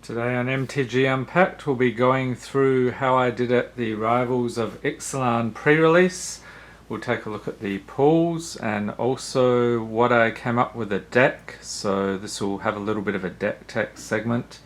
Today on MTG Unpacked we'll be going through how I did at the Rivals of Ixalan Prerelease. We'll take a look at the pools and also what I came up with a deck, so this will have a little bit of a deck tech segment.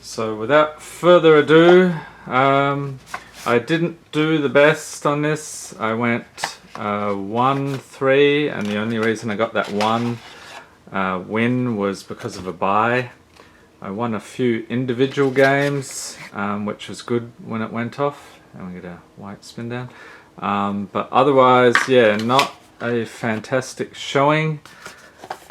So without further ado, I didn't do the best on this. I went 1-3 and the only reason I got that one win was because of a bye. I won a few individual games, which was good when it went off. And we get a white spin down. But otherwise, yeah, not a fantastic showing.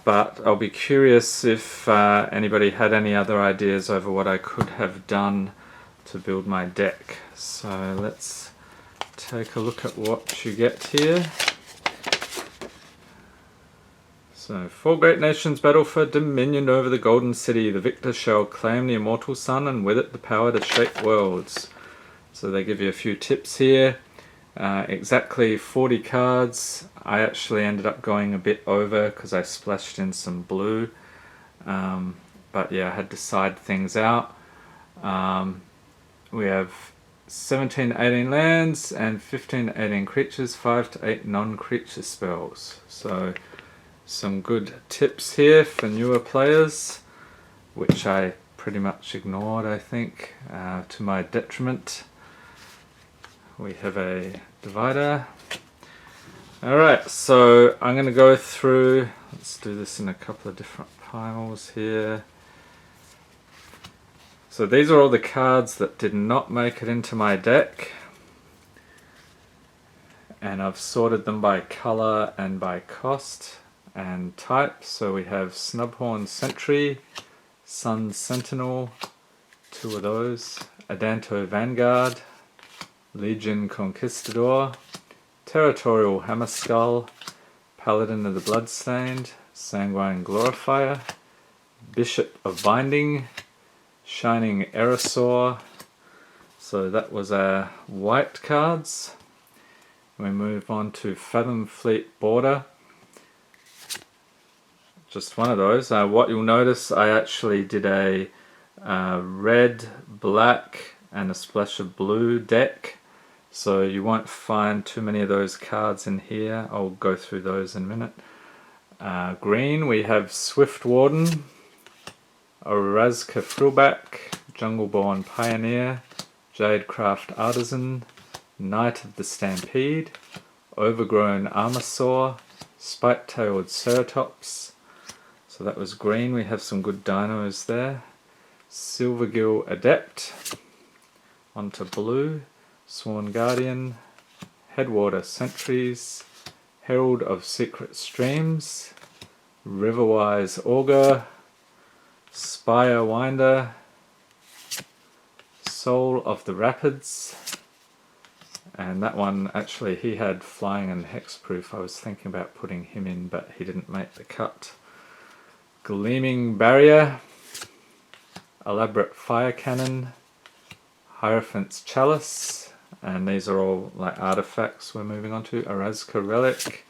But I'll be curious if anybody had any other ideas over what I could have done to build my deck. So let's take a look at what you get here. So, 4 great nations battle for dominion over the golden city. The victor shall claim the immortal sun and with it the power to shape worlds. So they give you a few tips here. Exactly 40 cards. I actually ended up going a bit over because I splashed in some blue. But yeah, I had to side things out. We have 17-18 lands and 15-18 creatures, 5 to 8 non-creature spells. So some good tips here for newer players, which I pretty much ignored, I think, to my detriment. We have a divider. Alright, so I'm going to go through, let's do this in a couple of different piles here. So these are all the cards that did not make it into my deck. And I've sorted them by colour and by cost and type. So we have Snubhorn Sentry, Sun Sentinel, 2 of those, Adanto Vanguard, Legion Conquistador, Territorial Hammerskull, Paladin of the Bloodstained, Sanguine Glorifier, Bishop of Binding, Shining Erosaur. So that was our white cards. We move on to Fathom Fleet Border. Just one of those. What you'll notice, I actually did a red, black and a splash of blue deck. So you won't find too many of those cards in here. I'll go through those in a minute. Green, we have Swift Warden, Orazka Frillback, Jungleborn Pioneer, Jadecraft Artisan, Knight of the Stampede, Overgrown Armasaur, Spike-tailed Ceratops. So that was green. We have some good dinos there. Silvergill Adept. Onto blue. Sworn Guardian. Headwater Sentries. Herald of Secret Streams. Riverwise Augur. Spire Winder. Soul of the Rapids. And that one, actually, he had flying and hexproof. I was thinking about putting him in, but he didn't make the cut. Gleaming Barrier, Elaborate Fire Cannon, Hierophant's Chalice, and these are all like artifacts we're moving on to. Orazka Relic,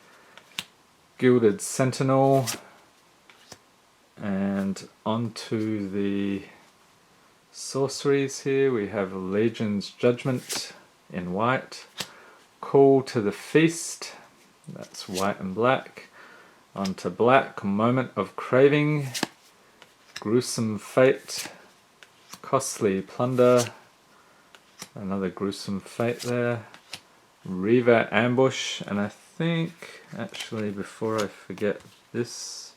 Gilded Sentinel, and onto the sorceries here. We have Legion's Judgment in white, Call to the Feast, that's white and black. Onto black, Moment of Craving, Gruesome Fate, Costly Plunder, another Gruesome Fate there, Reaver Ambush, and I think, actually before I forget this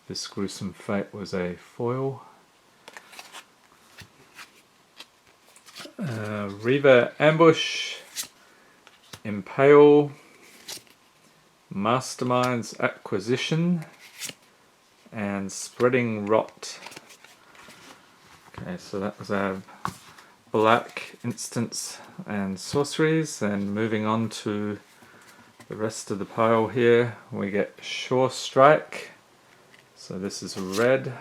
Gruesome Fate was a foil. Reaver Ambush, Impale, Mastermind's Acquisition, and Spreading Rot. Okay, so that was our black instants and sorceries. And moving on to the rest of the pile here, we get Sure Strike. So this is red.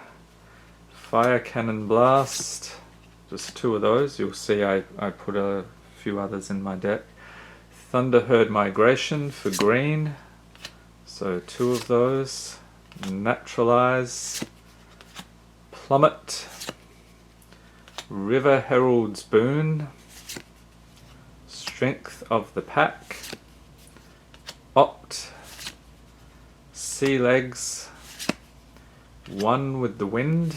Fire Cannon Blast. Just 2 of those. You'll see I put a few others in my deck. Thunderherd Migration for green. So 2 of those. Naturalize. Plummet. River Herald's Boon, Strength of the Pack, Opt, Sea Legs, One with the Wind,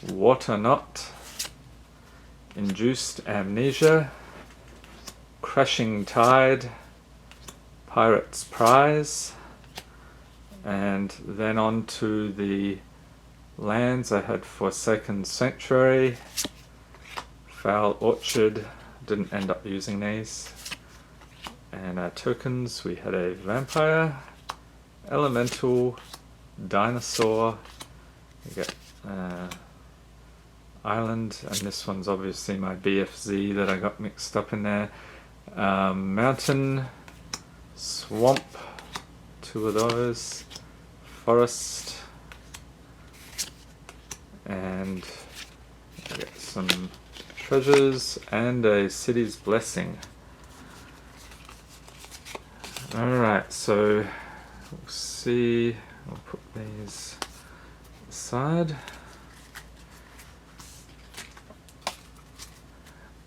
Water Not, Induced Amnesia, Crashing Tide, Pirate's Prize, and then on to the lands. I had Forsaken Sanctuary, Foul Orchard, didn't end up using these, and our tokens, we had a Vampire, Elemental, Dinosaur, we get Island, and this one's obviously my BFZ that I got mixed up in there, Mountain, Swamp, 2 of those, Forest, and I get some treasures and a City's Blessing. Alright, so we'll see, I'll put these aside.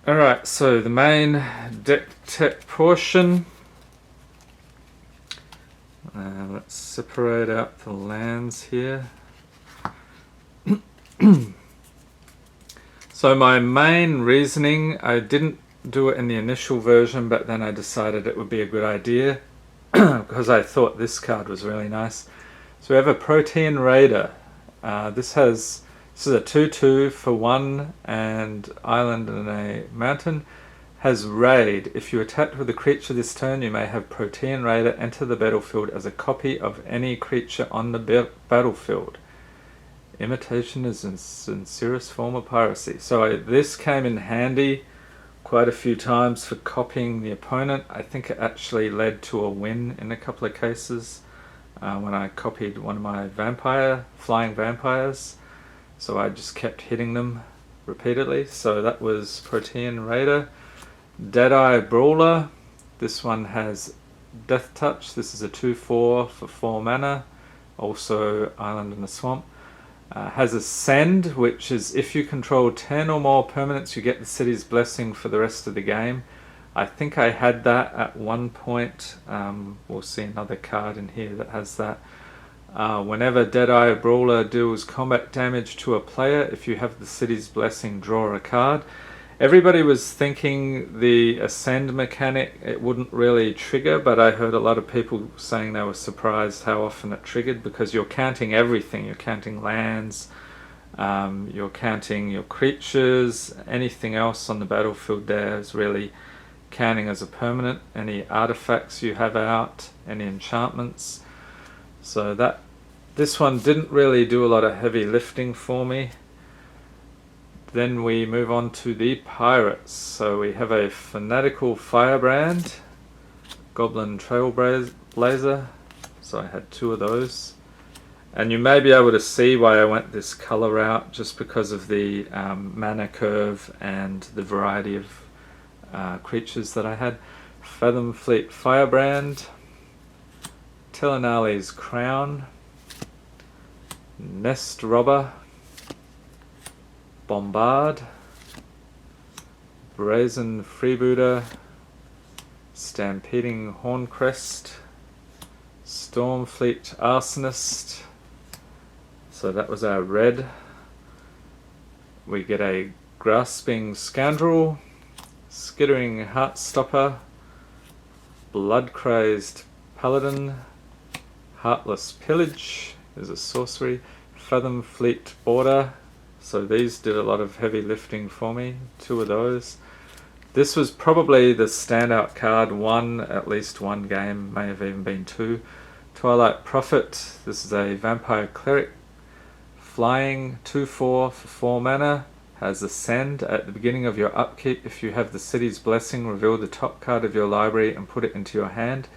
Alright, so the main deck tech portion. Let's separate out the lands here. So my main reasoning, I didn't do it in the initial version, but then I decided it would be a good idea because I thought this card was really nice. So we have a Protean Raider. This is a 2/2 for 1 and island and a mountain. Has Raid. If you attack with a creature this turn, you may have Protean Raider enter the battlefield as a copy of any creature on the battlefield. Imitation is a sincerest form of piracy. So this came in handy quite a few times for copying the opponent. I think it actually led to a win in a couple of cases when I copied one of my flying vampires. So I just kept hitting them repeatedly. So that was Protean Raider. Deadeye Brawler. This one has Death Touch. This is a 2/4 for 4 mana. Also Island in the Swamp. Has Ascend, which is if you control 10 or more permanents, you get the City's Blessing for the rest of the game. I think I had that at one point. We'll see another card in here that has that. Whenever Deadeye Brawler deals combat damage to a player, if you have the City's Blessing, draw a card. Everybody was thinking the Ascend mechanic, it wouldn't really trigger, but I heard a lot of people saying they were surprised how often it triggered because you're counting everything. You're counting lands, you're counting your creatures, anything else on the battlefield there is really counting as a permanent. Any artifacts you have out, any enchantments. So this one didn't really do a lot of heavy lifting for me. Then we move on to the pirates. So we have a Fanatical Firebrand, Goblin Trailblazer. So I had 2 of those. And you may be able to see why I went this color route, just because of the mana curve and the variety of creatures that I had. Fathom Fleet Firebrand, Telenali's Crown, Nest Robber, Bombard, Brazen Freebooter, Stampeding Horncrest, Stormfleet Arsonist. So that was our red. We get a Grasping Scoundrel, Skittering Heartstopper, Blood Crazed Paladin, Heartless Pillage is a sorcery, Fathom Fleet Border. So these did a lot of heavy lifting for me, 2 of those. This was probably the standout card, at least one game, may have even been 2. Twilight Prophet, this is a Vampire Cleric, flying 2/4 for 4 mana, has Ascend. At the beginning of your upkeep, if you have the City's Blessing, reveal the top card of your library and put it into your hand.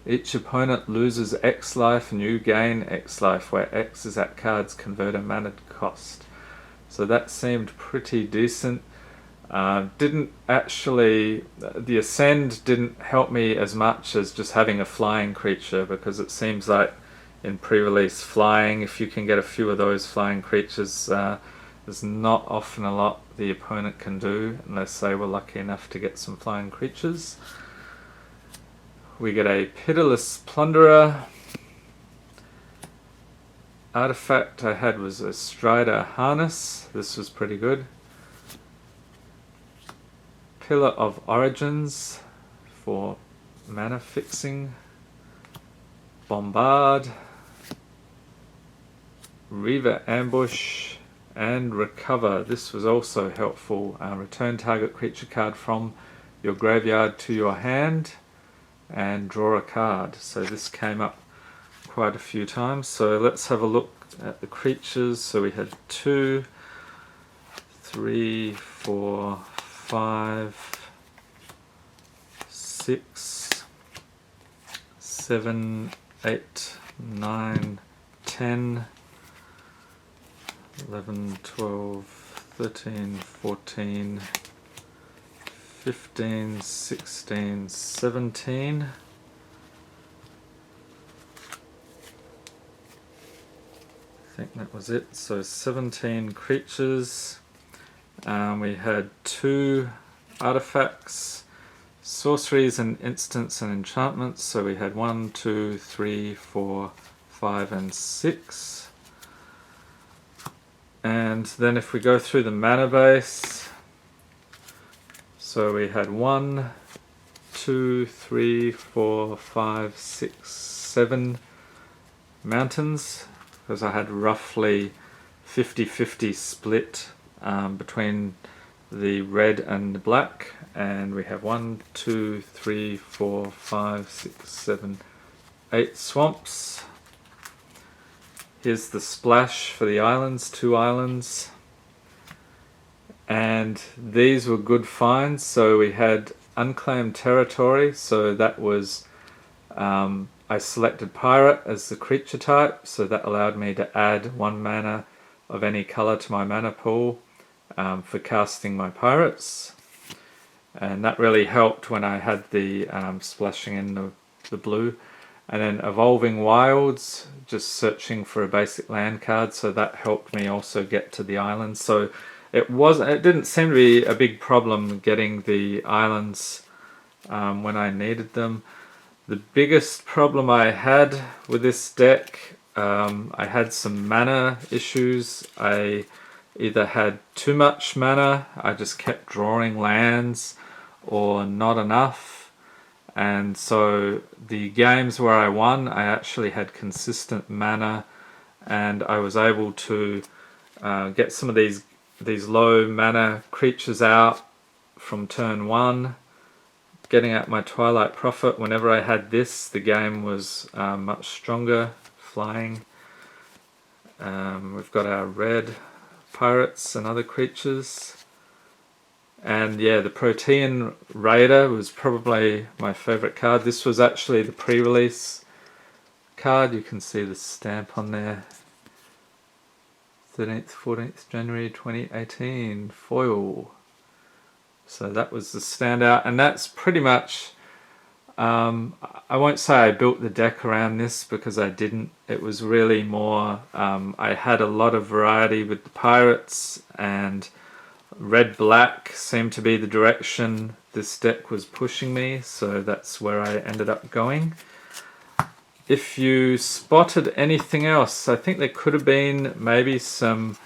Each opponent loses X life and you gain X life, where X is that card's converter mana cost. So that seemed pretty decent. The Ascend didn't help me as much as just having a flying creature, because it seems like in pre-release flying, if you can get a few of those flying creatures, There's not often a lot the opponent can do unless they were lucky enough to get some flying creatures. We get a Pitiless Plunderer. Artifact I had was a Strider Harness. This was pretty good. Pillar of Origins for mana fixing. Bombard. Reaver Ambush. And Recover. This was also helpful. Return target creature card from your graveyard to your hand and draw a card. So this came up quite a few times. So let's have a look at the creatures. So we had 2, 3, 4, 5, 6, 7, 8, 9, 10, 11, 12, 13, 14, 15, 16, 17. I think that was it. So 17 creatures. We had 2 artifacts, sorceries and instants and enchantments. So we had 1, 2, 3, 4, 5 and 6. And then if we go through the mana base, so we had 1, 2, 3, 4, 5, 6, 7 mountains, because I had roughly 50-50 split between the red and the black. And we have 1, 2, 3, 4, 5, 6, 7, 8 swamps. Here's the splash for the islands, 2 islands. And these were good finds. So we had Unclaimed Territory, so that was, I selected Pirate as the creature type, so that allowed me to add 1 mana of any colour to my mana pool for casting my pirates. And that really helped when I had the splashing in the blue. And then Evolving Wilds, just searching for a basic land card, so that helped me also get to the islands. So it didn't seem to be a big problem getting the islands when I needed them. The biggest problem I had with this deck, I had some mana issues. I either had too much mana, I just kept drawing lands, or not enough. And so the games where I won, I actually had consistent mana, and I was able to get some of these low mana creatures out from turn 1, getting out my Twilight Prophet. Whenever I had this, the game was much stronger, flying. We've got our red pirates and other creatures. And yeah, the Protean Raider was probably my favourite card. This was actually the pre-release card. You can see the stamp on there. 13th, 14th January 2018, foil. So that was the standout, and that's pretty much, I won't say I built the deck around this, because I didn't. It was really more, I had a lot of variety with the pirates, and red-black seemed to be the direction this deck was pushing me, so that's where I ended up going. If you spotted anything else, I think there could have been maybe some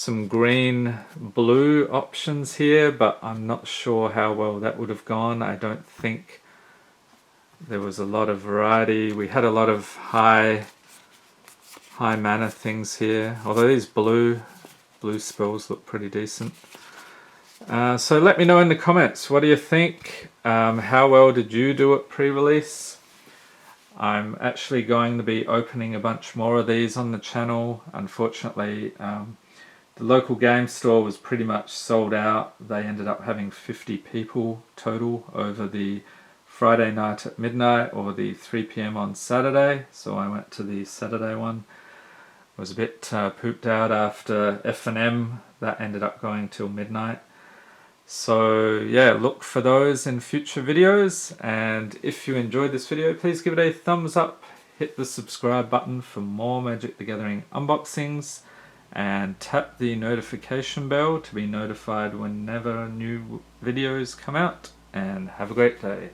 green-blue options here, but I'm not sure how well that would have gone. I don't think there was a lot of variety. We had a lot of high mana things here, although these blue spells look pretty decent. So let me know in the comments, what do you think? How well did you do at pre-release? I'm actually going to be opening a bunch more of these on the channel. Unfortunately, the local game store was pretty much sold out. They ended up having 50 people total over the Friday night at midnight or the 3 PM on Saturday. So I went to the Saturday one. Was a bit pooped out after F&M. That ended up going till midnight. So yeah, look for those in future videos, and if you enjoyed this video, please give it a thumbs up, hit the subscribe button for more Magic the Gathering unboxings, and tap the notification bell to be notified whenever new videos come out, and have a great day.